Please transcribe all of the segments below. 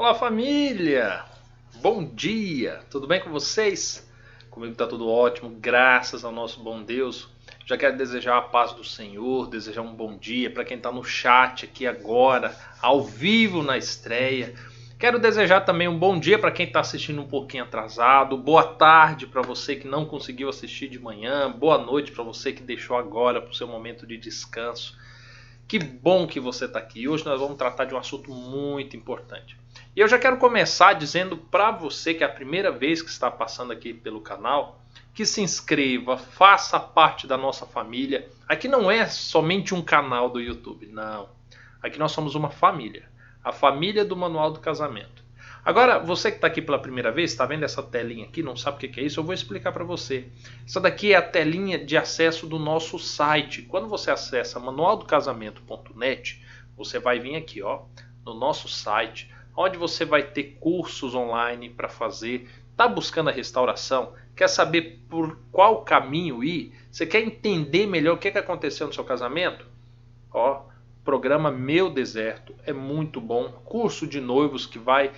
Fala família, bom dia, tudo bem com vocês? Comigo está tudo ótimo, graças ao nosso bom Deus. Já quero desejar a paz do Senhor, desejar um bom dia para quem está no chat aqui agora, ao vivo na estreia. Quero desejar também um bom dia para quem está assistindo um pouquinho atrasado, boa tarde para você que não conseguiu assistir de manhã, boa noite para você que deixou agora para o seu momento de descanso. Que bom que você está aqui. Hoje nós vamos tratar de um assunto muito importante. E eu já quero começar dizendo para você que é a primeira vez que está passando aqui pelo canal, que se inscreva, faça parte da nossa família. Aqui não é somente um canal do YouTube, não. Aqui nós somos uma família. A família do Manual do Casamento. Agora, você que está aqui pela primeira vez, está vendo essa telinha aqui, não sabe o que é isso? Eu vou explicar para você. Essa daqui é a telinha de acesso do nosso site. Quando você acessa manualdocasamento.net, você vai vir aqui, ó, no nosso site, onde você vai ter cursos online para fazer. Está buscando a restauração? Quer saber por qual caminho ir? Você quer entender melhor o que aconteceu no seu casamento? Ó, programa Meu Deserto é muito bom. Curso de noivos que vai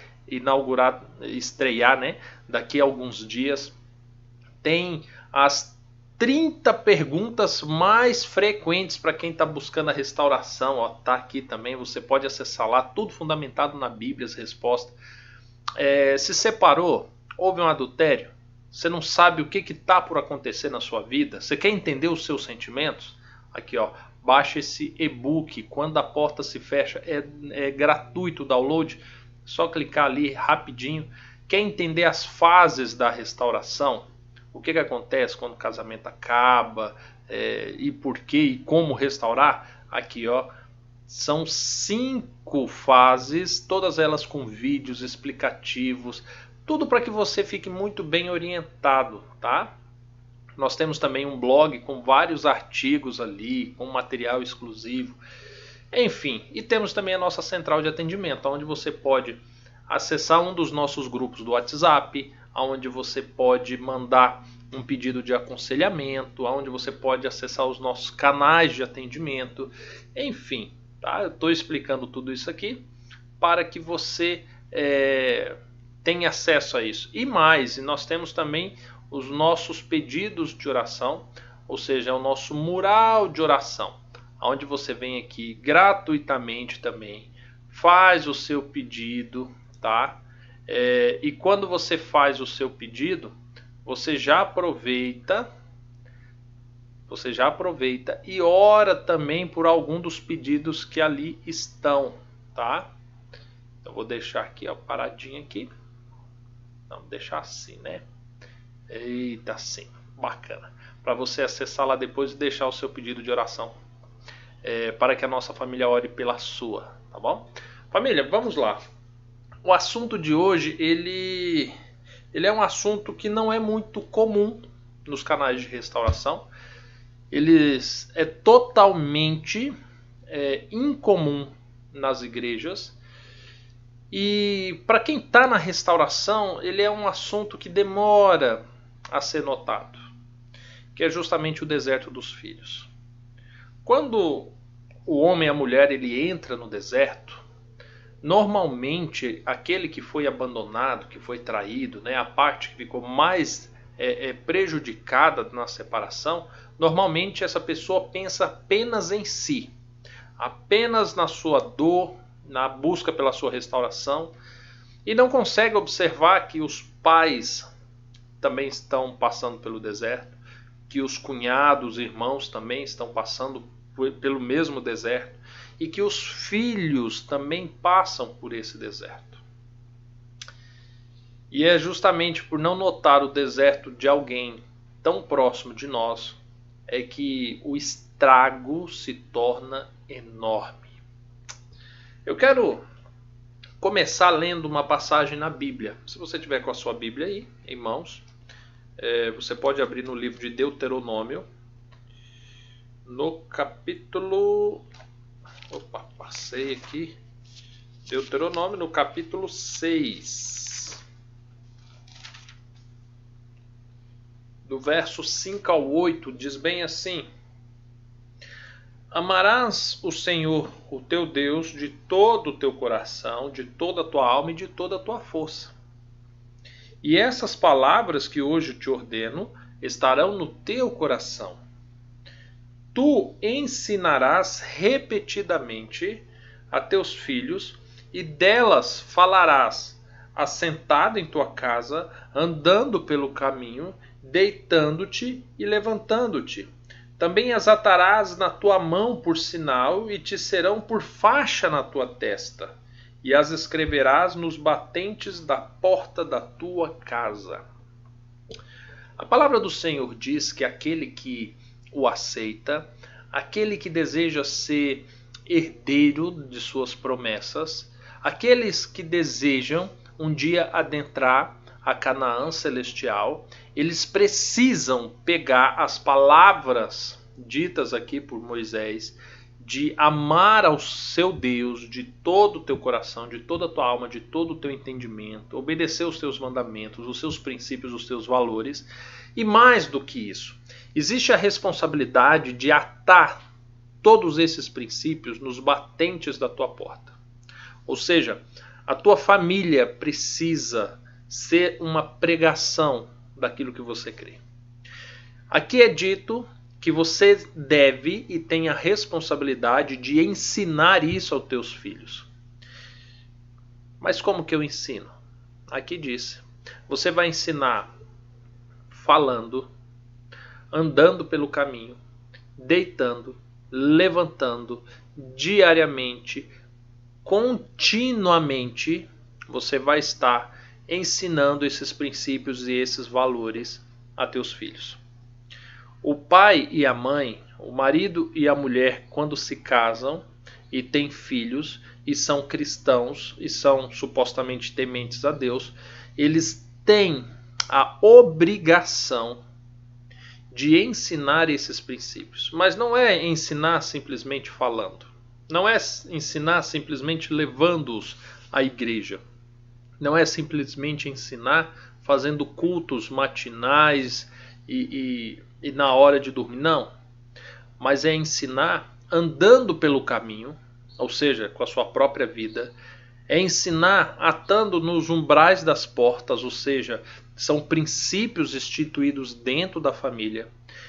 estrear, né, daqui a alguns dias. Tem as 30 perguntas mais frequentes para quem está buscando a restauração. Ó, tá aqui também, você pode acessar lá, tudo fundamentado na Bíblia, as respostas. Se separou, houve um adultério, você não sabe o que está por acontecer na sua vida, você quer entender os seus sentimentos? Aqui, ó, baixa esse e-book, Quando a Porta se Fecha, é gratuito o download, só clicar ali rapidinho. Quer entender as fases da restauração? O que acontece quando o casamento acaba, e por que e como restaurar? Aqui, ó, são 5 fases, todas elas com vídeos explicativos, tudo para que você fique muito bem orientado, tá? Nós temos também um blog com vários artigos ali, com material exclusivo. Enfim, e temos também a nossa central de atendimento, onde você pode acessar um dos nossos grupos do WhatsApp, onde você pode mandar um pedido de aconselhamento, onde você pode acessar os nossos canais de atendimento. Enfim, tá? Eu estou explicando tudo isso aqui para que você tenha acesso a isso. E mais, nós temos também os nossos pedidos de oração, ou seja, o nosso mural de oração, onde você vem aqui gratuitamente também, faz o seu pedido, tá? E quando você faz o seu pedido, você já aproveita e ora também por algum dos pedidos que ali estão, tá? Eu vou deixar aqui, ó, paradinho aqui. Vamos deixar assim, né? Eita, sim, bacana. Para você acessar lá depois e deixar o seu pedido de oração. Para que a nossa família ore pela sua, tá bom? Família, vamos lá. O assunto de hoje, ele é um assunto que não é muito comum nos canais de restauração. Ele é totalmente incomum nas igrejas. E para quem está na restauração, ele é um assunto que demora a ser notado, que é justamente o deserto dos filhos. Quando o homem e a mulher ele entra no deserto, normalmente aquele que foi abandonado, que foi traído, né, a parte que ficou mais prejudicada na separação, normalmente essa pessoa pensa apenas em si, apenas na sua dor, na busca pela sua restauração, e não consegue observar que os pais também estão passando pelo deserto, que os cunhados, irmãos também estão passando pelo mesmo deserto, e que os filhos também passam por esse deserto. E é justamente por não notar o deserto de alguém tão próximo de nós é que o estrago se torna enorme. Eu quero começar lendo uma passagem na Bíblia. Se você tiver com a sua Bíblia aí, em mãos, você pode abrir no livro de Deuteronômio, no capítulo... Opa, passei aqui. Deuteronômio, no capítulo 6. Do verso 5 ao 8, diz bem assim: Amarás o Senhor, o teu Deus, de todo o teu coração, de toda a tua alma e de toda a tua força. E essas palavras que hoje te ordeno estarão no teu coração. Tu ensinarás repetidamente a teus filhos, e delas falarás, assentado em tua casa, andando pelo caminho, deitando-te e levantando-te. Também as atarás na tua mão por sinal, e te serão por faixa na tua testa, e as escreverás nos batentes da porta da tua casa. A palavra do Senhor diz que aquele que o aceita, aquele que deseja ser herdeiro de suas promessas, aqueles que desejam um dia adentrar a Canaã celestial, eles precisam pegar as palavras ditas aqui por Moisés, de amar ao seu Deus de todo o teu coração, de toda a tua alma, de todo o teu entendimento, obedecer os teus mandamentos, os seus princípios, os teus valores. E mais do que isso, existe a responsabilidade de atar todos esses princípios nos batentes da tua porta. Ou seja, a tua família precisa ser uma pregação daquilo que você crê. Aqui é dito que você deve e tem a responsabilidade de ensinar isso aos teus filhos. Mas como que eu ensino? Aqui diz, você vai ensinar falando, andando pelo caminho, deitando, levantando, diariamente, continuamente, você vai estar ensinando esses princípios e esses valores a teus filhos. O pai e a mãe, o marido e a mulher, quando se casam e têm filhos e são cristãos e são supostamente tementes a Deus, eles têm a obrigação de ensinar esses princípios. Mas não é ensinar simplesmente falando. Não é ensinar simplesmente levando-os à igreja. Não é simplesmente ensinar fazendo cultos matinais e na hora de dormir. Não. Mas é ensinar andando pelo caminho, ou seja, com a sua própria vida. É ensinar atando nos umbrais das portas, ou seja, são princípios instituídos dentro da família.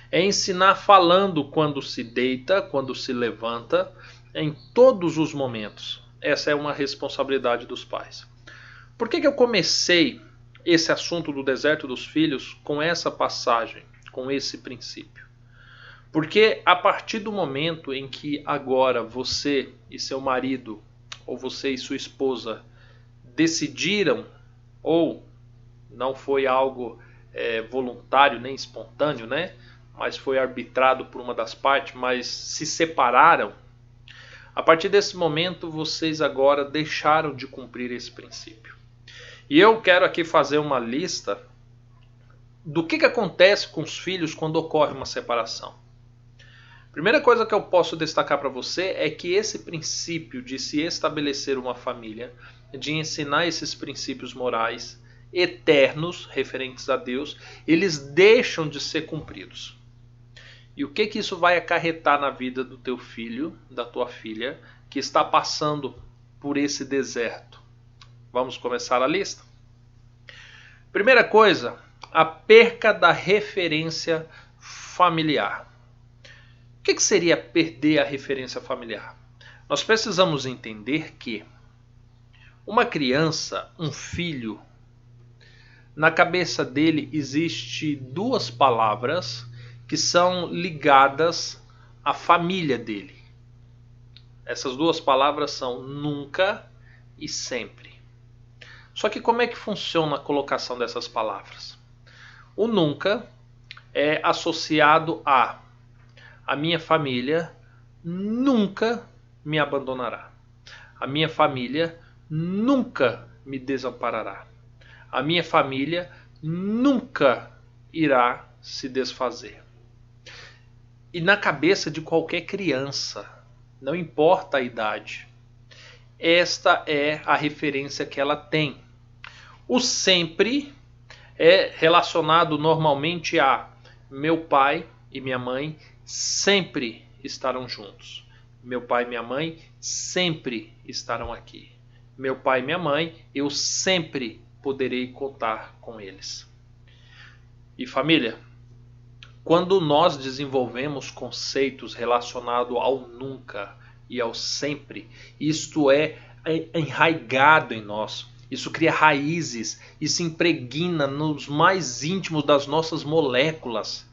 É ensinar falando quando se deita, quando se levanta, em todos os momentos. Essa é uma responsabilidade dos pais. Por que eu comecei esse assunto do deserto dos filhos com essa passagem, com esse princípio? Porque a partir do momento em que agora você e seu marido, ou você e sua esposa, decidiram, ou não foi algo voluntário nem espontâneo, né? Mas foi arbitrado por uma das partes, mas se separaram, a partir desse momento vocês agora deixaram de cumprir esse princípio. E eu quero aqui fazer uma lista do que acontece com os filhos quando ocorre uma separação. Primeira coisa que eu posso destacar para você é que esse princípio de se estabelecer uma família, de ensinar esses princípios morais eternos referentes a Deus, eles deixam de ser cumpridos. E o que isso vai acarretar na vida do teu filho, da tua filha, que está passando por esse deserto? Vamos começar a lista? Primeira coisa, a perca da referência familiar. O que seria perder a referência familiar? Nós precisamos entender que uma criança, um filho, na cabeça dele existe duas palavras que são ligadas à família dele. Essas duas palavras são nunca e sempre. Só que como é que funciona a colocação dessas palavras? O nunca é associado a minha família nunca me abandonará. A minha família nunca me desamparará. A minha família nunca irá se desfazer. E na cabeça de qualquer criança, não importa a idade, esta é a referência que ela tem. O sempre é relacionado normalmente a meu pai e minha mãe sempre estarão juntos. Meu pai e minha mãe sempre estarão aqui. Meu pai e minha mãe, eu sempre poderei contar com eles. E família, quando nós desenvolvemos conceitos relacionados ao nunca e ao sempre, isto é enraizado em nós. Isso cria raízes e se impregna nos mais íntimos das nossas moléculas.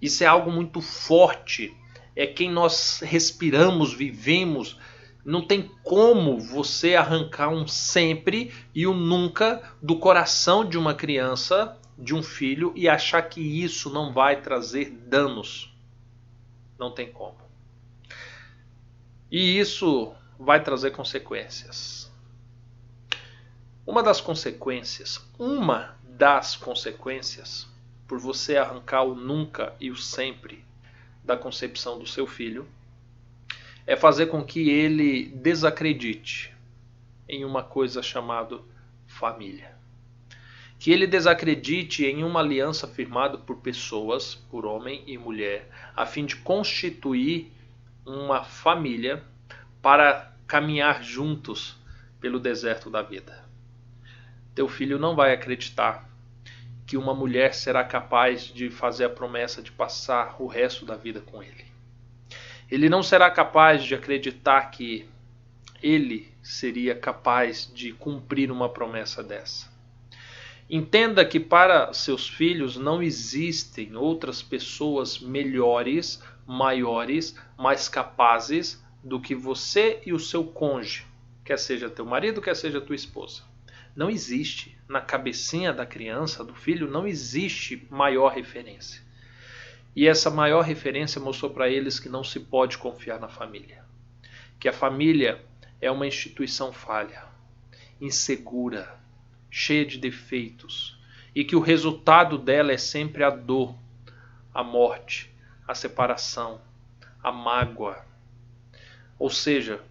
Isso é algo muito forte. É quem nós respiramos, vivemos. Não tem como você arrancar um sempre e um nunca do coração de uma criança, de um filho, e achar que isso não vai trazer danos. Não tem como. E isso vai trazer consequências. Uma das consequências, por você arrancar o nunca e o sempre da concepção do seu filho, é fazer com que ele desacredite em uma coisa chamada família. Que ele desacredite em uma aliança firmada por pessoas, por homem e mulher, a fim de constituir uma família para caminhar juntos pelo deserto da vida. Teu filho não vai acreditar que uma mulher será capaz de fazer a promessa de passar o resto da vida com ele. Ele não será capaz de acreditar que ele seria capaz de cumprir uma promessa dessa. Entenda que para seus filhos não existem outras pessoas melhores, maiores, mais capazes do que você e o seu cônjuge, quer seja teu marido, quer seja tua esposa. Não existe, na cabecinha da criança, do filho, não existe maior referência. E essa maior referência mostrou para eles que não se pode confiar na família. Que a família é uma instituição falha, insegura, cheia de defeitos. E que o resultado dela é sempre a dor, a morte, a separação, a mágoa. Ou seja,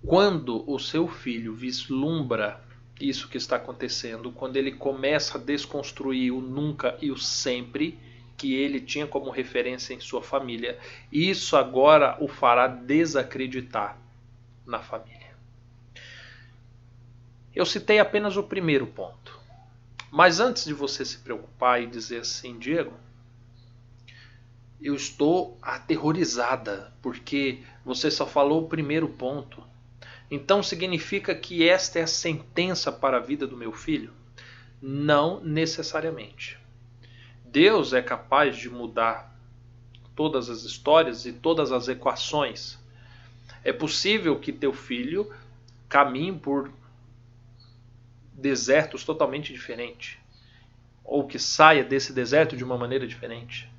quando o seu filho vislumbra isso que está acontecendo, quando ele começa a desconstruir o nunca e o sempre que ele tinha como referência em sua família, isso agora o fará desacreditar na família. Eu citei apenas o primeiro ponto. Mas antes de você se preocupar e dizer assim, Diego, eu estou aterrorizada porque você só falou o primeiro ponto. Então significa que esta é a sentença para a vida do meu filho? Não necessariamente. Deus é capaz de mudar todas as histórias e todas as equações. É possível que teu filho caminhe por desertos totalmente diferentes, ou que saia desse deserto de uma maneira diferente.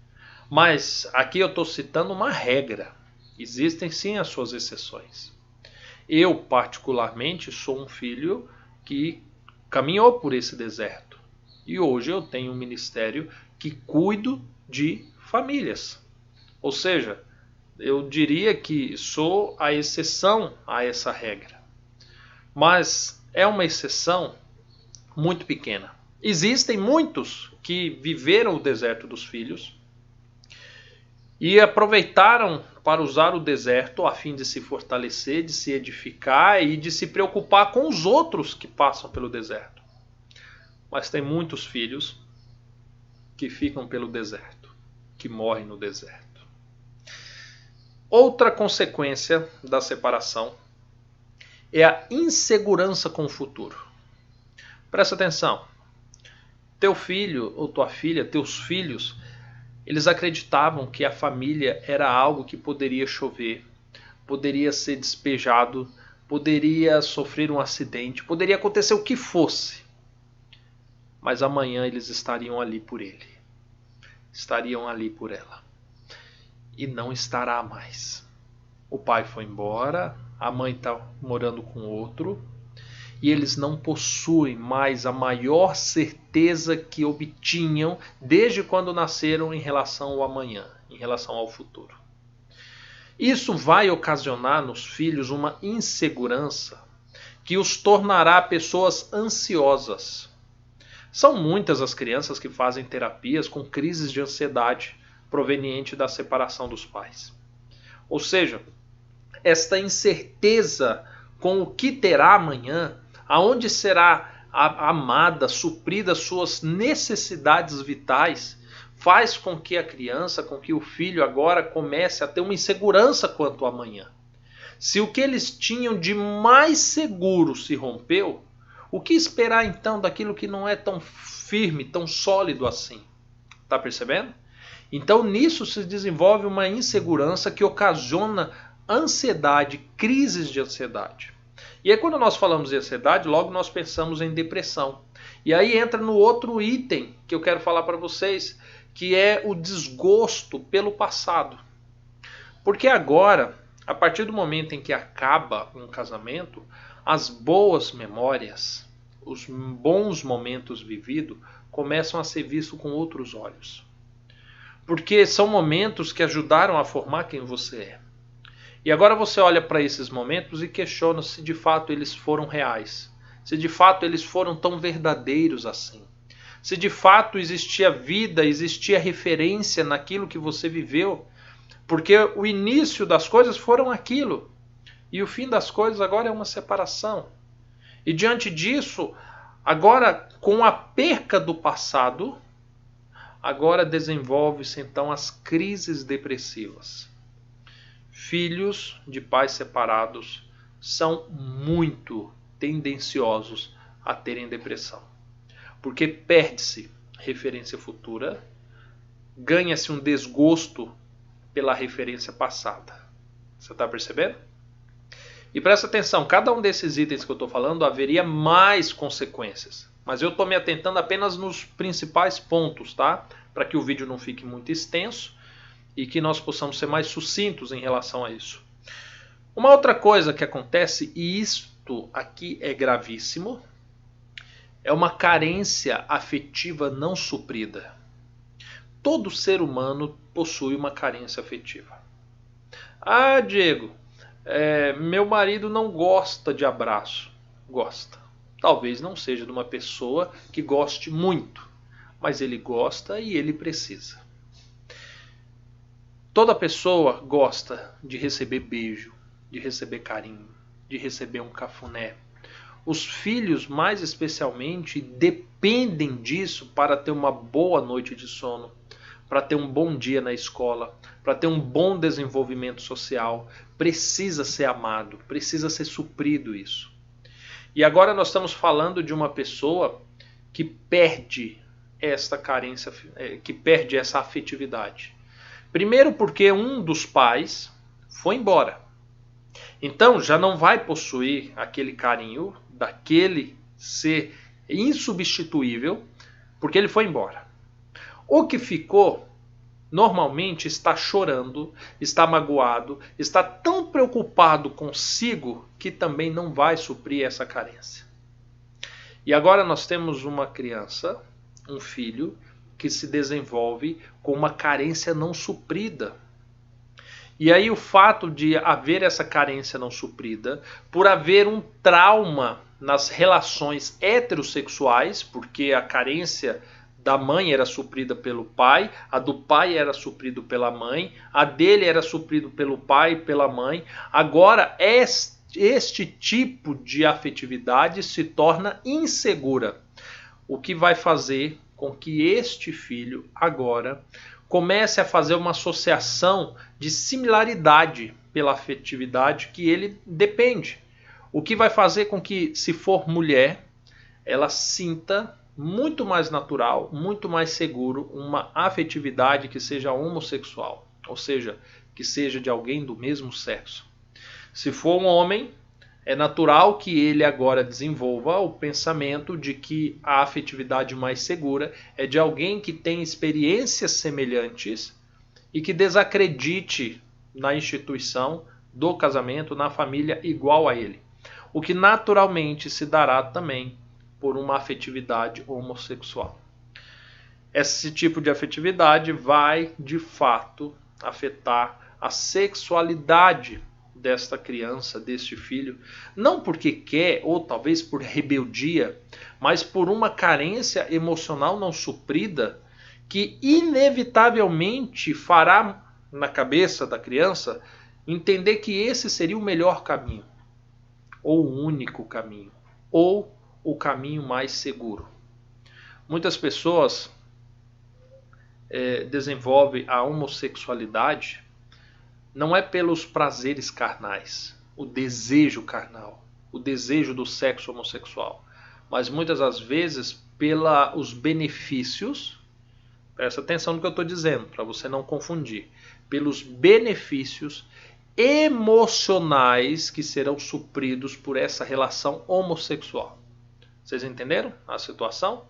Mas aqui eu estou citando uma regra. Existem sim as suas exceções. Eu, particularmente, sou um filho que caminhou por esse deserto. E hoje eu tenho um ministério que cuido de famílias. Ou seja, eu diria que sou a exceção a essa regra. Mas é uma exceção muito pequena. Existem muitos que viveram o deserto dos filhos e aproveitaram para usar o deserto a fim de se fortalecer, de se edificar e de se preocupar com os outros que passam pelo deserto. Mas tem muitos filhos que ficam pelo deserto, que morrem no deserto. Outra consequência da separação é a insegurança com o futuro. Presta atenção. Teu filho ou tua filha, teus filhos, eles acreditavam que a família era algo que poderia chover, poderia ser despejado, poderia sofrer um acidente, poderia acontecer o que fosse. Mas amanhã eles estariam ali por ele. Estariam ali por ela. E não estará mais. O pai foi embora, a mãe está morando com outro, e eles não possuem mais a maior certeza que obtinham desde quando nasceram em relação ao amanhã, em relação ao futuro. Isso vai ocasionar nos filhos uma insegurança que os tornará pessoas ansiosas. São muitas as crianças que fazem terapias com crises de ansiedade proveniente da separação dos pais. Ou seja, esta incerteza com o que terá amanhã, aonde será amada, suprida suas necessidades vitais, faz com que a criança, com que o filho agora comece a ter uma insegurança quanto ao amanhã. Se o que eles tinham de mais seguro se rompeu, o que esperar então daquilo que não é tão firme, tão sólido assim? Está percebendo? Então nisso se desenvolve uma insegurança que ocasiona ansiedade, crises de ansiedade. E aí quando nós falamos de ansiedade, logo nós pensamos em depressão. E aí entra no outro item que eu quero falar para vocês, que é o desgosto pelo passado. Porque agora, a partir do momento em que acaba um casamento, as boas memórias, os bons momentos vividos, começam a ser vistos com outros olhos. Porque são momentos que ajudaram a formar quem você é. E agora você olha para esses momentos e questiona se de fato eles foram reais. Se de fato eles foram tão verdadeiros assim. Se de fato existia vida, existia referência naquilo que você viveu. Porque o início das coisas foram aquilo. E o fim das coisas agora é uma separação. E diante disso, agora com a perca do passado, agora desenvolve-se então as crises depressivas. Filhos de pais separados são muito tendenciosos a terem depressão. Porque perde-se referência futura, ganha-se um desgosto pela referência passada. Você está percebendo? E presta atenção, cada um desses itens que eu estou falando haveria mais consequências. Mas eu estou me atentando apenas nos principais pontos, tá? Para que o vídeo não fique muito extenso e que nós possamos ser mais sucintos em relação a isso. Uma outra coisa que acontece, e isto aqui é gravíssimo, é uma carência afetiva não suprida. Todo ser humano possui uma carência afetiva. Ah, Diego, meu marido não gosta de abraço. Gosta. Talvez não seja de uma pessoa que goste muito, mas ele gosta e ele precisa. Toda pessoa gosta de receber beijo, de receber carinho, de receber um cafuné. Os filhos, mais especialmente, dependem disso para ter uma boa noite de sono, para ter um bom dia na escola, para ter um bom desenvolvimento social. Precisa ser amado, precisa ser suprido isso. E agora nós estamos falando de uma pessoa que perde esta carência, que perde essa afetividade. Primeiro porque um dos pais foi embora. Então já não vai possuir aquele carinho daquele ser insubstituível, porque ele foi embora. O que ficou, normalmente está chorando, está magoado, está tão preocupado consigo que também não vai suprir essa carência. E agora nós temos uma criança, um filho, que se desenvolve com uma carência não suprida. E aí o fato de haver essa carência não suprida, por haver um trauma nas relações heterossexuais, porque a carência da mãe era suprida pelo pai, a do pai era suprido pela mãe, a dele era suprido pelo pai e pela mãe. Agora este tipo de afetividade se torna insegura, o que vai fazer com que este filho agora comece a fazer uma associação de similaridade pela afetividade que ele depende. O que vai fazer com que, se for mulher, ela sinta muito mais natural, muito mais seguro uma afetividade que seja homossexual, ou seja, que seja de alguém do mesmo sexo. Se for um homem, é natural que ele agora desenvolva o pensamento de que a afetividade mais segura é de alguém que tem experiências semelhantes e que desacredite na instituição do casamento, na família igual a ele. O que naturalmente se dará também por uma afetividade homossexual. Esse tipo de afetividade vai, de fato, afetar a sexualidade desta criança, deste filho, não porque quer, ou talvez por rebeldia, mas por uma carência emocional não suprida, que inevitavelmente fará na cabeça da criança entender que esse seria o melhor caminho, ou o único caminho, ou o caminho mais seguro. Muitas pessoas desenvolvem a homossexualidade não é pelos prazeres carnais, o desejo carnal, o desejo do sexo homossexual, mas muitas das vezes pelos benefícios. Presta atenção no que eu estou dizendo, para você não confundir. Pelos benefícios emocionais que serão supridos por essa relação homossexual. Vocês entenderam a situação?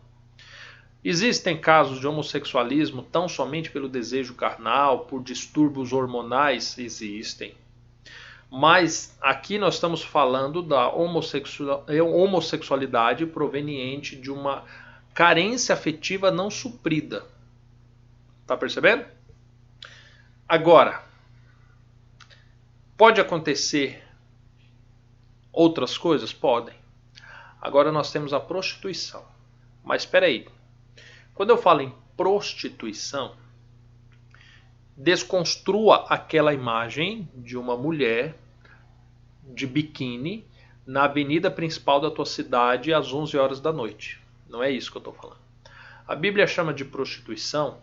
Existem casos de homossexualismo tão somente pelo desejo carnal, por distúrbios hormonais? Existem. Mas aqui nós estamos falando da homossexualidade proveniente de uma carência afetiva não suprida. Tá percebendo? Agora, pode acontecer outras coisas? Podem. Agora nós temos a prostituição. Mas espera aí. Quando eu falo em prostituição, desconstrua aquela imagem de uma mulher de biquíni na avenida principal da tua cidade às 11 horas da noite. Não é isso que eu estou falando. A Bíblia chama de prostituição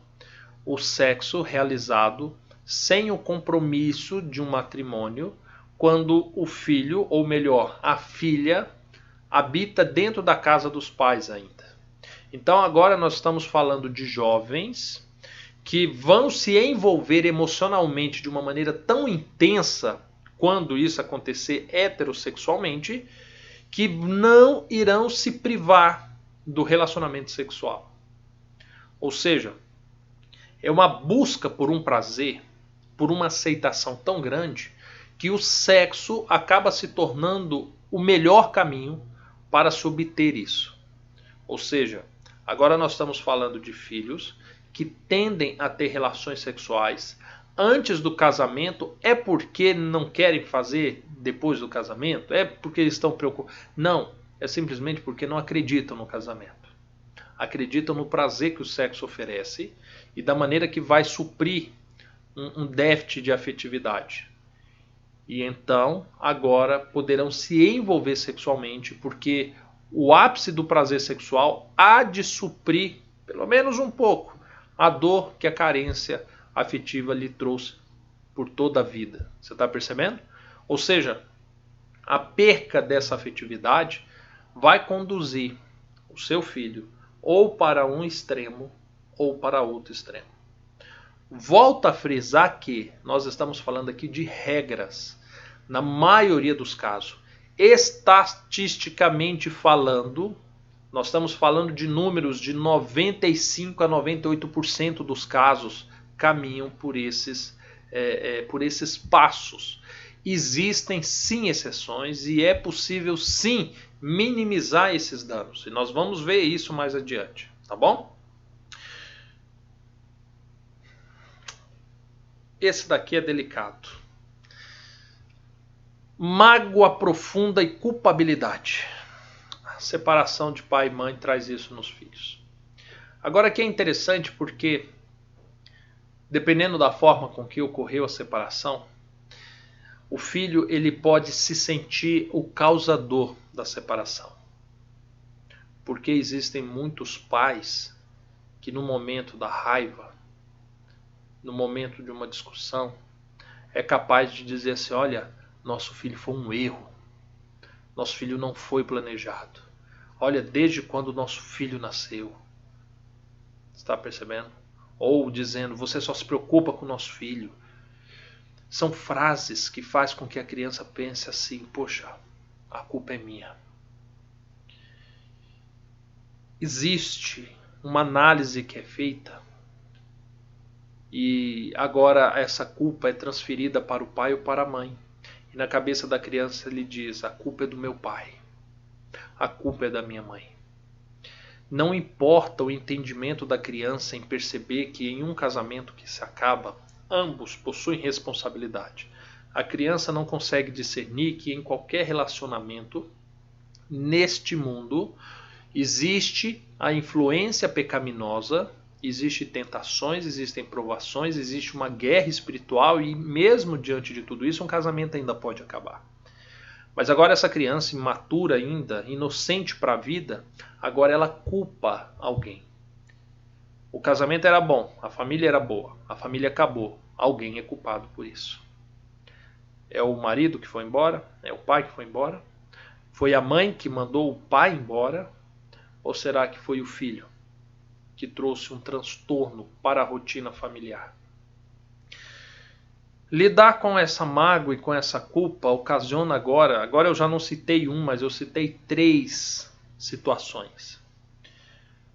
o sexo realizado sem o compromisso de um matrimônio, quando o filho, ou melhor, a filha, habita dentro da casa dos pais ainda. Então agora nós estamos falando de jovens que vão se envolver emocionalmente de uma maneira tão intensa, quando isso acontecer heterossexualmente, que não irão se privar do relacionamento sexual. Ou seja, é uma busca por um prazer, por uma aceitação tão grande, que o sexo acaba se tornando o melhor caminho para se obter isso. Ou seja, agora nós estamos falando de filhos que tendem a ter relações sexuais antes do casamento. É porque não querem fazer depois do casamento? É porque estão preocupados? Não, é simplesmente porque não acreditam no casamento. Acreditam no prazer que o sexo oferece e da maneira que vai suprir um déficit de afetividade. E então, agora, poderão se envolver sexualmente, porque o ápice do prazer sexual há de suprir, pelo menos um pouco, a dor que a carência afetiva lhe trouxe por toda a vida. Você está percebendo? Ou seja, a perca dessa afetividade vai conduzir o seu filho ou para um extremo ou para outro extremo. Volto a frisar que nós estamos falando aqui de regras. Na maioria dos casos, estatisticamente falando, nós estamos falando de números de 95 a 98% dos casos caminham por esses passos. Existem sim exceções e é possível sim minimizar esses danos. E nós vamos ver isso mais adiante, tá bom? Esse daqui é delicado. Mágoa profunda e culpabilidade. A separação de pai e mãe traz isso nos filhos. Agora aqui é interessante porque, dependendo da forma com que ocorreu a separação, o filho ele pode se sentir o causador da separação. Porque existem muitos pais que no momento da raiva, no momento de uma discussão, é capaz de dizer assim: olha, nosso filho foi um erro. Nosso filho não foi planejado. Olha, desde quando nosso filho nasceu. Está percebendo? Ou dizendo, você só se preocupa com o nosso filho. São frases que faz com que a criança pense assim: poxa, a culpa é minha. Existe uma análise que é feita e agora essa culpa é transferida para o pai ou para a mãe. E na cabeça da criança ele diz: a culpa é do meu pai, a culpa é da minha mãe. Não importa o entendimento da criança em perceber que em um casamento que se acaba, ambos possuem responsabilidade. A criança não consegue discernir que em qualquer relacionamento neste mundo existe a influência pecaminosa Existem tentações, existem provações, existe uma guerra espiritual e mesmo diante de tudo isso, um casamento ainda pode acabar. Mas agora essa criança imatura ainda, inocente para a vida, agora ela culpa alguém. O casamento era bom, a família era boa, a família acabou. Alguém é culpado por isso. É o marido que foi embora? É o pai que foi embora? Foi a mãe que mandou o pai embora? Ou será que foi o filho que trouxe um transtorno para a rotina familiar? Lidar com essa mágoa e com essa culpa ocasiona agora eu já não citei mas eu citei 3 situações.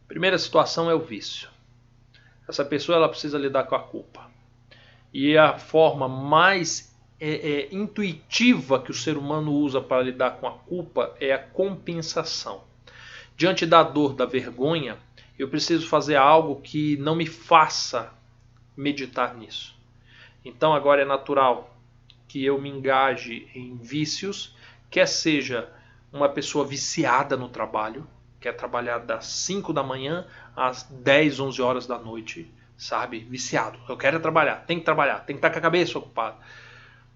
A primeira situação é o vício. Essa pessoa ela precisa lidar com a culpa. E a forma mais intuitiva que o ser humano usa para lidar com a culpa é a compensação. Diante da dor, da vergonha, eu preciso fazer algo que não me faça meditar nisso. Então agora é natural que eu me engaje em vícios, quer seja uma pessoa viciada no trabalho, quer trabalhar das 5 da manhã às 10, 11 horas da noite, sabe? Viciado. Eu quero trabalhar, tem que estar com a cabeça ocupada.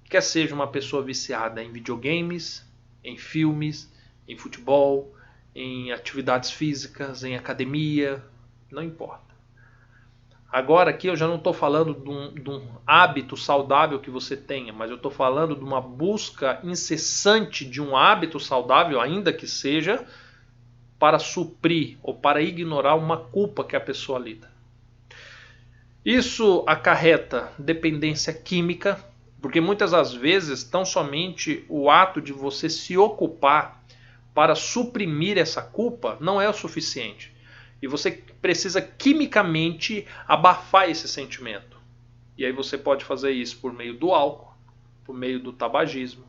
Quer seja uma pessoa viciada em videogames, em filmes, em futebol, em atividades físicas, em academia, não importa. Agora aqui eu já não estou falando de um hábito saudável que você tenha, mas eu estou falando de uma busca incessante de um hábito saudável, ainda que seja, para suprir ou para ignorar uma culpa que a pessoa lida. Isso acarreta dependência química, porque muitas das vezes tão somente o ato de você se ocupar para suprimir essa culpa não é o suficiente. E você precisa quimicamente abafar esse sentimento. E aí você pode fazer isso por meio do álcool, por meio do tabagismo,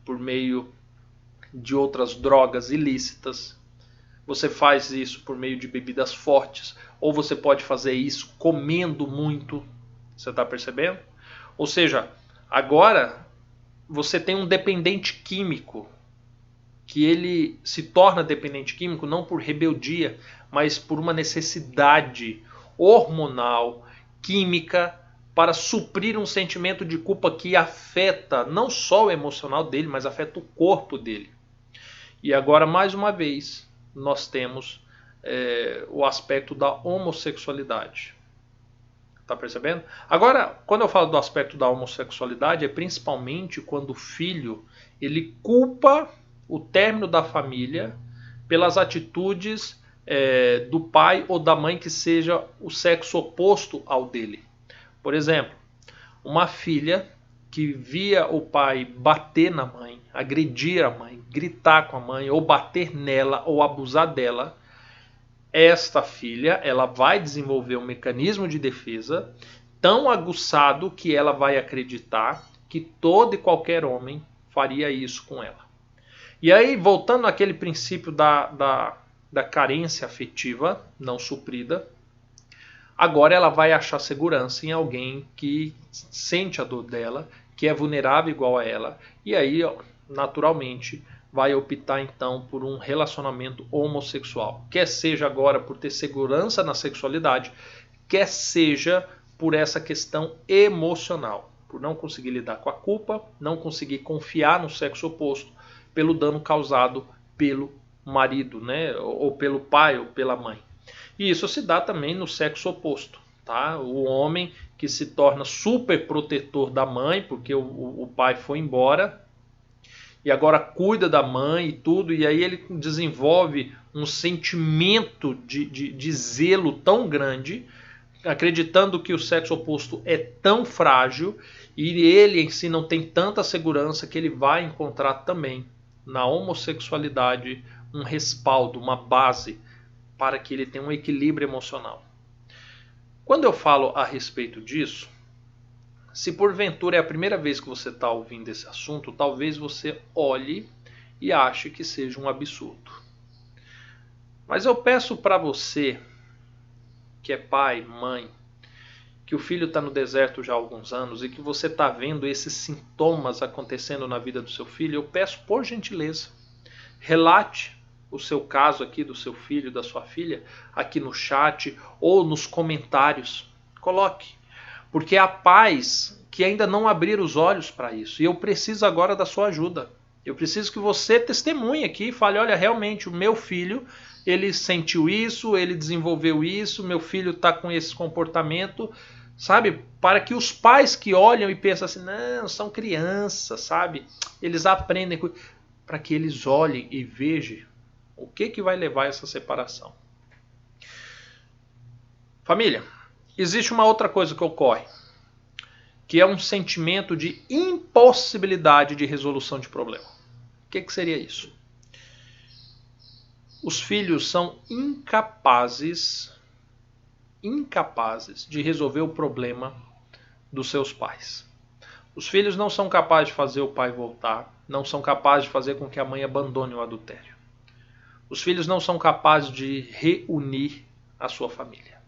por meio de outras drogas ilícitas. Você faz isso por meio de bebidas fortes, ou você pode fazer isso comendo muito. Você está percebendo? Ou seja, agora você tem um dependente químico, que ele se torna dependente químico não por rebeldia, mas por uma necessidade hormonal, química, para suprir um sentimento de culpa que afeta não só o emocional dele, mas afeta o corpo dele. E agora, mais uma vez, nós temos o aspecto da homossexualidade. Tá percebendo? Agora, quando eu falo do aspecto da homossexualidade, é principalmente quando o filho ele culpa o término da família pelas atitudes do pai ou da mãe que seja o sexo oposto ao dele. Por exemplo, uma filha que via o pai bater na mãe, agredir a mãe, gritar com a mãe, ou bater nela, ou abusar dela, esta filha ela vai desenvolver um mecanismo de defesa tão aguçado que ela vai acreditar que todo e qualquer homem faria isso com ela. E aí, voltando àquele princípio da carência afetiva não suprida, agora ela vai achar segurança em alguém que sente a dor dela, que é vulnerável igual a ela, e aí, naturalmente, vai optar então por um relacionamento homossexual. Quer seja agora por ter segurança na sexualidade, quer seja por essa questão emocional, por não conseguir lidar com a culpa, não conseguir confiar no sexo oposto, pelo dano causado pelo marido, né? Ou pelo pai ou pela mãe. E isso se dá também no sexo oposto. Tá? O homem que se torna super protetor da mãe, porque o pai foi embora, e agora cuida da mãe e tudo, e aí ele desenvolve um sentimento de zelo tão grande, acreditando que o sexo oposto é tão frágil, e ele em si não tem tanta segurança que ele vai encontrar também na homossexualidade um respaldo, uma base para que ele tenha um equilíbrio emocional. Quando eu falo a respeito disso, se porventura é a primeira vez que você está ouvindo esse assunto, talvez você olhe e ache que seja um absurdo. Mas eu peço para você, que é pai, mãe, que o filho está no deserto já há alguns anos e que você está vendo esses sintomas acontecendo na vida do seu filho, eu peço por gentileza, relate o seu caso aqui, do seu filho, da sua filha, aqui no chat ou nos comentários. Coloque. Porque há pais que ainda não abriram os olhos para isso. E eu preciso agora da sua ajuda. Eu preciso que você testemunhe aqui e fale, olha, realmente o meu filho, ele sentiu isso, ele desenvolveu isso, meu filho está com esse comportamento, sabe? Para que os pais que olham e pensam assim, não, são crianças, sabe? Eles aprendem, para que eles olhem e vejam o que vai levar a essa separação. Família, existe uma outra coisa que ocorre, que é um sentimento de impossibilidade de resolução de problema. O que seria isso? Os filhos são incapazes de resolver o problema dos seus pais. Os filhos não são capazes de fazer o pai voltar, não são capazes de fazer com que a mãe abandone o adultério. Os filhos não são capazes de reunir a sua família,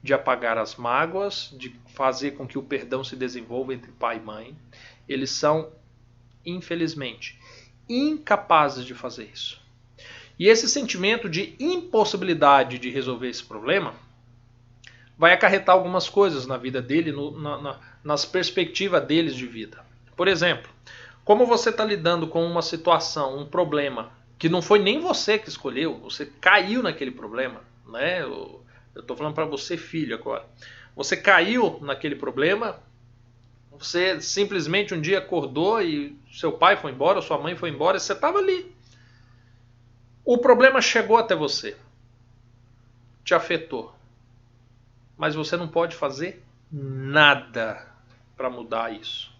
de apagar as mágoas, de fazer com que o perdão se desenvolva entre pai e mãe. Eles são, infelizmente, incapazes de fazer isso. E esse sentimento de impossibilidade de resolver esse problema vai acarretar algumas coisas na vida dele, nas perspectivas deles de vida. Por exemplo, como você está lidando com uma situação, um problema, que não foi nem você que escolheu, você caiu naquele problema, né? Eu estou falando para você, filho, agora. Você caiu naquele problema, você simplesmente um dia acordou e seu pai foi embora, sua mãe foi embora, e você estava ali. O problema chegou até você, te afetou, mas você não pode fazer nada para mudar isso.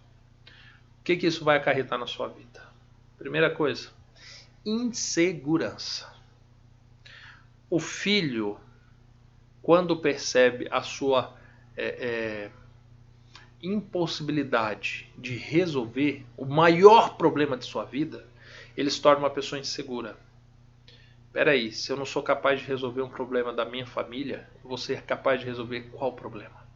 O que isso vai acarretar na sua vida? Primeira coisa, insegurança. O filho, quando percebe a sua impossibilidade de resolver o maior problema de sua vida, ele se torna uma pessoa insegura. Peraí, se eu não sou capaz de resolver um problema da minha família, eu vou ser capaz de resolver qual problema?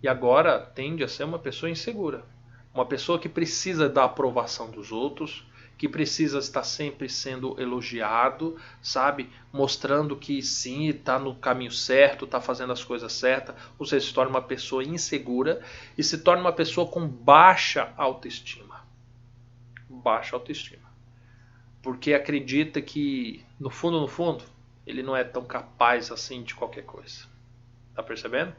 E agora tende a ser uma pessoa insegura. Uma pessoa que precisa da aprovação dos outros, que precisa estar sempre sendo elogiado, sabe? Mostrando que sim, está no caminho certo, está fazendo as coisas certas. Ou seja, se torna uma pessoa insegura e se torna uma pessoa com baixa autoestima. Baixa autoestima. Porque acredita que, no fundo, ele não é tão capaz assim de qualquer coisa. Tá percebendo?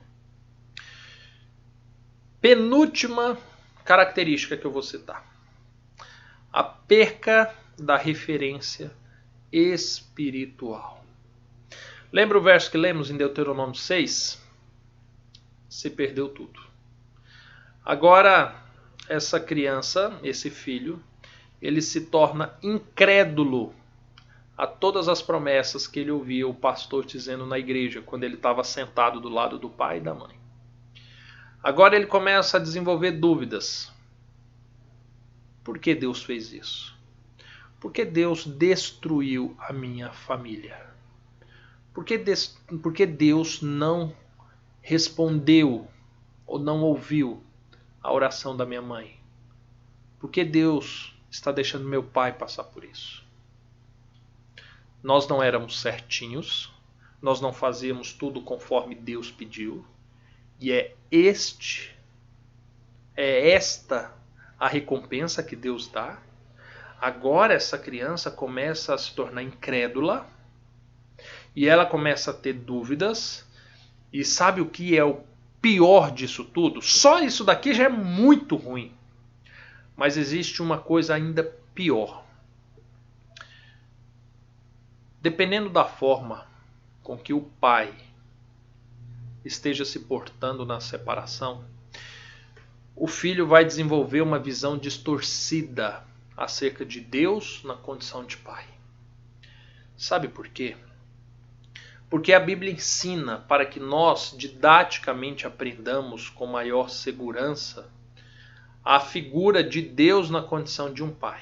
Penúltima característica que eu vou citar. A perca da referência espiritual. Lembra o verso que lemos em Deuteronômio 6? Se perdeu tudo. Agora, essa criança, esse filho, ele se torna incrédulo a todas as promessas que ele ouvia o pastor dizendo na igreja, quando ele estava sentado do lado do pai e da mãe. Agora ele começa a desenvolver dúvidas. Por que Deus fez isso? Por que Deus destruiu a minha família? Por que Deus não respondeu ou não ouviu a oração da minha mãe? Por que Deus está deixando meu pai passar por isso? Nós não éramos certinhos, nós não fazíamos tudo conforme Deus pediu, e é esta a recompensa que Deus dá. Agora essa criança começa a se tornar incrédula, e ela começa a ter dúvidas, e sabe o que é o pior disso tudo? Só isso daqui já é muito ruim. Mas existe uma coisa ainda pior. Dependendo da forma com que o pai esteja se portando na separação, o filho vai desenvolver uma visão distorcida acerca de Deus na condição de pai. Sabe por quê? Porque a Bíblia ensina para que nós didaticamente aprendamos com maior segurança a figura de Deus na condição de um pai.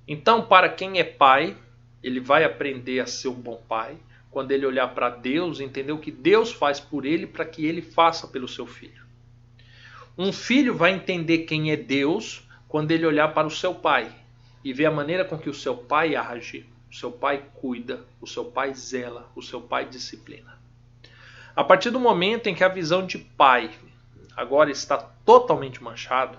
Então, para quem é pai, ele vai aprender a ser um bom pai quando ele olhar para Deus e entender o que Deus faz por ele para que ele faça pelo seu filho. Um filho vai entender quem é Deus quando ele olhar para o seu pai e vê a maneira com que o seu pai age, o seu pai cuida, o seu pai zela, o seu pai disciplina. A partir do momento em que a visão de pai agora está totalmente manchado,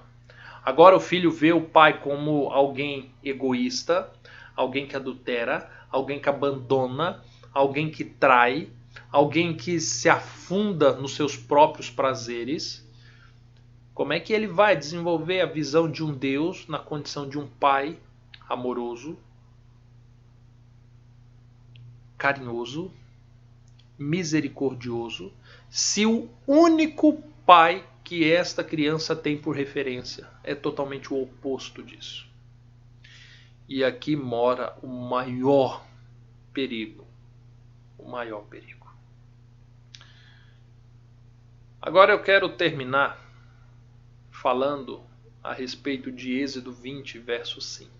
agora o filho vê o pai como alguém egoísta, alguém que adultera, alguém que abandona, alguém que trai, alguém que se afunda nos seus próprios prazeres. Como é que ele vai desenvolver a visão de um Deus na condição de um pai amoroso, carinhoso, misericordioso, se o único pai que esta criança tem por referência é totalmente o oposto disso? E aqui mora o maior perigo. O maior perigo. Agora eu quero terminar falando a respeito de Êxodo 20, verso 5,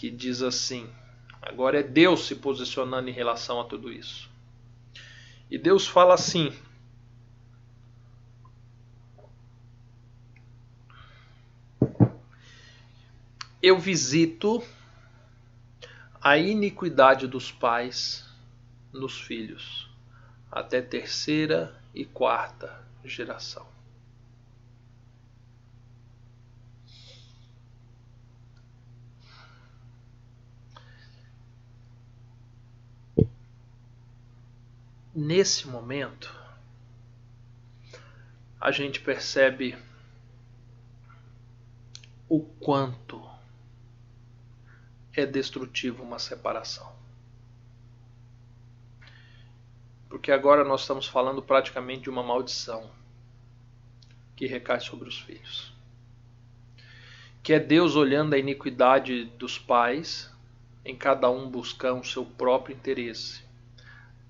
que diz assim: agora é Deus se posicionando em relação a tudo isso. E Deus fala assim: eu visito a iniquidade dos pais nos filhos, até terceira e quarta geração. Nesse momento, a gente percebe o quanto é destrutivo uma separação. Porque agora nós estamos falando praticamente de uma maldição que recai sobre os filhos. Que é Deus olhando a iniquidade dos pais, em cada um buscando o seu próprio interesse,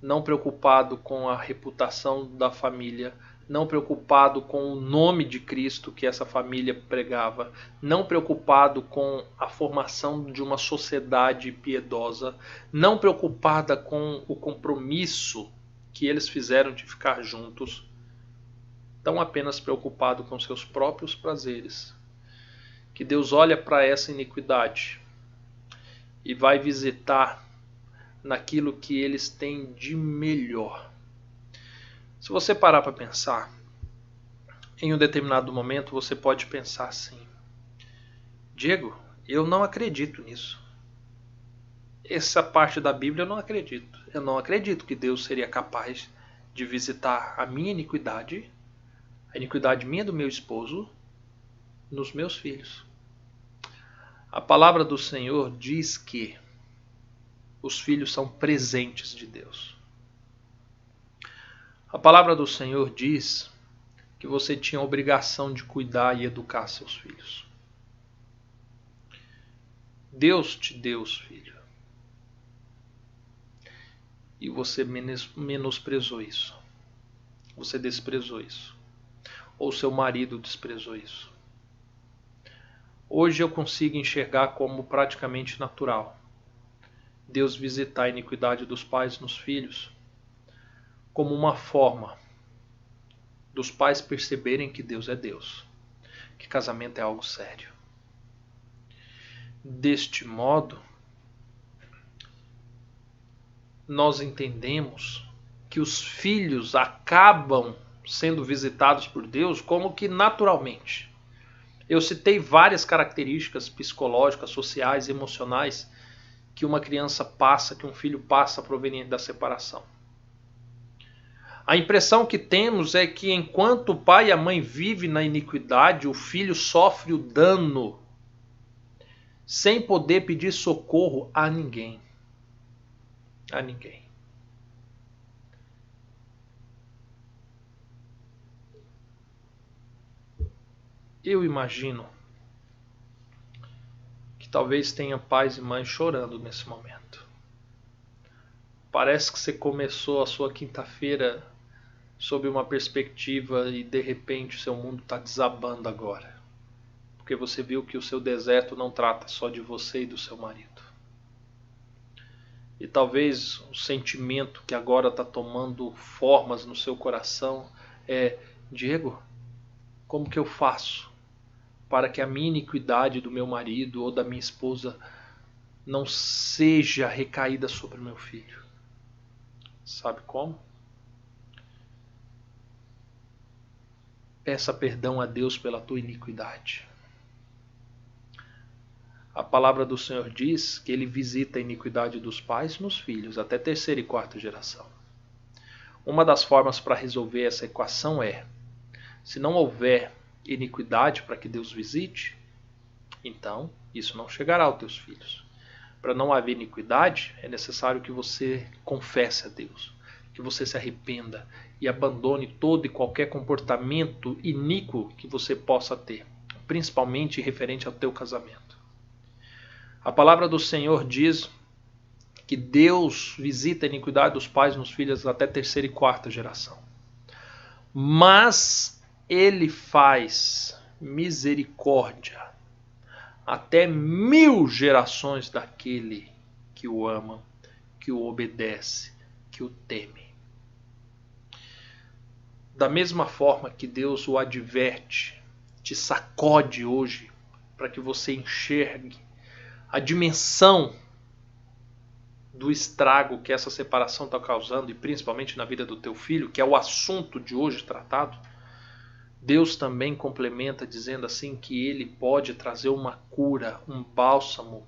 não preocupado com a reputação da família, não preocupado com o nome de Cristo que essa família pregava, não preocupado com a formação de uma sociedade piedosa, não preocupada com o compromisso que eles fizeram de ficar juntos, tão apenas preocupado com seus próprios prazeres. Que Deus olha para essa iniquidade e vai visitar naquilo que eles têm de melhor. Se você parar para pensar, em um determinado momento você pode pensar assim: Diego, eu não acredito nisso. Essa parte da Bíblia eu não acredito. Eu não acredito que Deus seria capaz de visitar a minha iniquidade, a iniquidade minha do meu esposo, nos meus filhos. A palavra do Senhor diz que os filhos são presentes de Deus. A palavra do Senhor diz que você tinha a obrigação de cuidar e educar seus filhos. Deus te deu os filhos. E você menosprezou isso. Você desprezou isso. Ou seu marido desprezou isso. Hoje eu consigo enxergar como praticamente natural Deus visitar a iniquidade dos pais nos filhos, como uma forma dos pais perceberem que Deus é Deus, que casamento é algo sério. Deste modo, nós entendemos que os filhos acabam sendo visitados por Deus como que naturalmente. Eu citei várias características psicológicas, sociais, emocionais que uma criança passa, que um filho passa proveniente da separação. A impressão que temos é que enquanto o pai e a mãe vivem na iniquidade, o filho sofre o dano sem poder pedir socorro a ninguém. A ninguém. Eu imagino que talvez tenha pais e mães chorando nesse momento. Parece que você começou a sua quinta-feira sob uma perspectiva e de repente o seu mundo está desabando agora. Porque você viu que o seu deserto não trata só de você e do seu marido. E talvez o sentimento que agora está tomando formas no seu coração é: Diego, como que eu faço para que a minha iniquidade do meu marido ou da minha esposa não seja recaída sobre o meu filho. Sabe como? Peça perdão a Deus pela tua iniquidade. A palavra do Senhor diz que Ele visita a iniquidade dos pais nos filhos, até terceira e quarta geração. Uma das formas para resolver essa equação é, se não houver iniquidade para que Deus visite, então isso não chegará aos teus filhos. Para não haver iniquidade, é necessário que você confesse a Deus, que você se arrependa e abandone todo e qualquer comportamento iníquo que você possa ter, principalmente referente ao teu casamento. A palavra do Senhor diz que Deus visita a iniquidade dos pais nos filhos até terceira e quarta geração. Mas Ele faz misericórdia até 1000 gerações daquele que o ama, que o obedece, que o teme. Da mesma forma que Deus o adverte, te sacode hoje, para que você enxergue a dimensão do estrago que essa separação está causando, e principalmente na vida do teu filho, que é o assunto de hoje tratado, Deus também complementa dizendo assim que Ele pode trazer uma cura, um bálsamo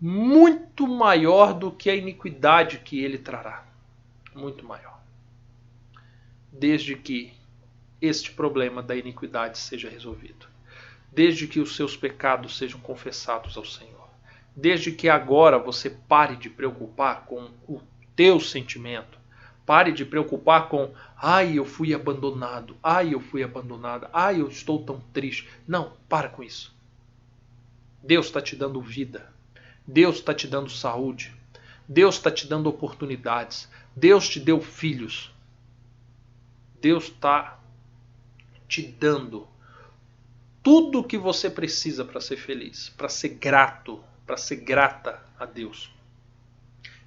muito maior do que a iniquidade que Ele trará. Muito maior. Desde que este problema da iniquidade seja resolvido. Desde que os seus pecados sejam confessados ao Senhor. Desde que agora você pare de preocupar com o teu sentimento. Pare de preocupar com, ai, eu fui abandonado, ai, eu fui abandonada, ai, eu estou tão triste. Não, para com isso. Deus está te dando vida. Deus está te dando saúde. Deus está te dando oportunidades. Deus te deu filhos. Deus está te dando tudo o que você precisa para ser feliz, para ser grato, para ser grata a Deus.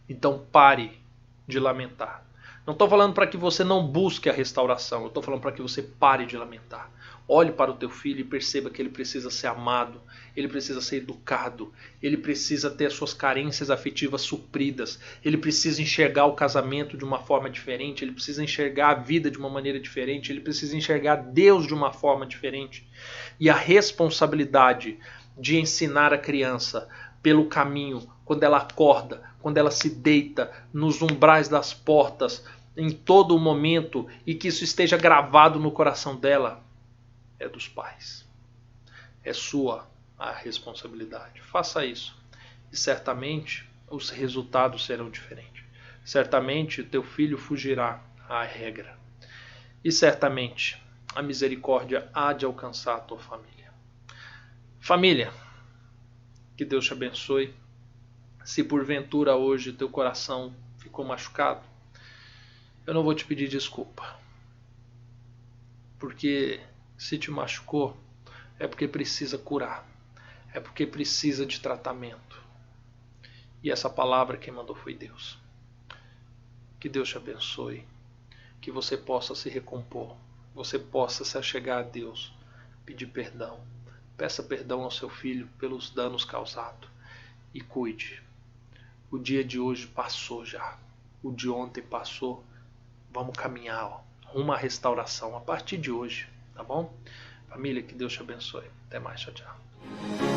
Então pare de lamentar. Não estou falando para que você não busque a restauração. Eu estou falando para que você pare de lamentar. Olhe para o teu filho e perceba que ele precisa ser amado. Ele precisa ser educado. Ele precisa ter as suas carências afetivas supridas. Ele precisa enxergar o casamento de uma forma diferente. Ele precisa enxergar a vida de uma maneira diferente. Ele precisa enxergar Deus de uma forma diferente. E a responsabilidade de ensinar a criança pelo caminho, quando ela acorda, quando ela se deita, nos umbrais das portas, em todo o momento, e que isso esteja gravado no coração dela, é dos pais. É sua a responsabilidade. Faça isso. E certamente os resultados serão diferentes. Certamente o teu filho fugirá à regra. E certamente a misericórdia há de alcançar a tua família. Família, que Deus te abençoe. Se porventura hoje teu coração ficou machucado, eu não vou te pedir desculpa. Porque se te machucou, é porque precisa curar. É porque precisa de tratamento. E essa palavra quem mandou foi Deus. Que Deus te abençoe. Que você possa se recompor. Você possa se achegar a Deus. Pedir perdão. Peça perdão ao seu filho pelos danos causados. E cuide. O dia de hoje passou já. O de ontem passou. Vamos caminhar rumo à restauração a partir de hoje. Tá bom? Família, que Deus te abençoe. Até mais. Tchau, tchau.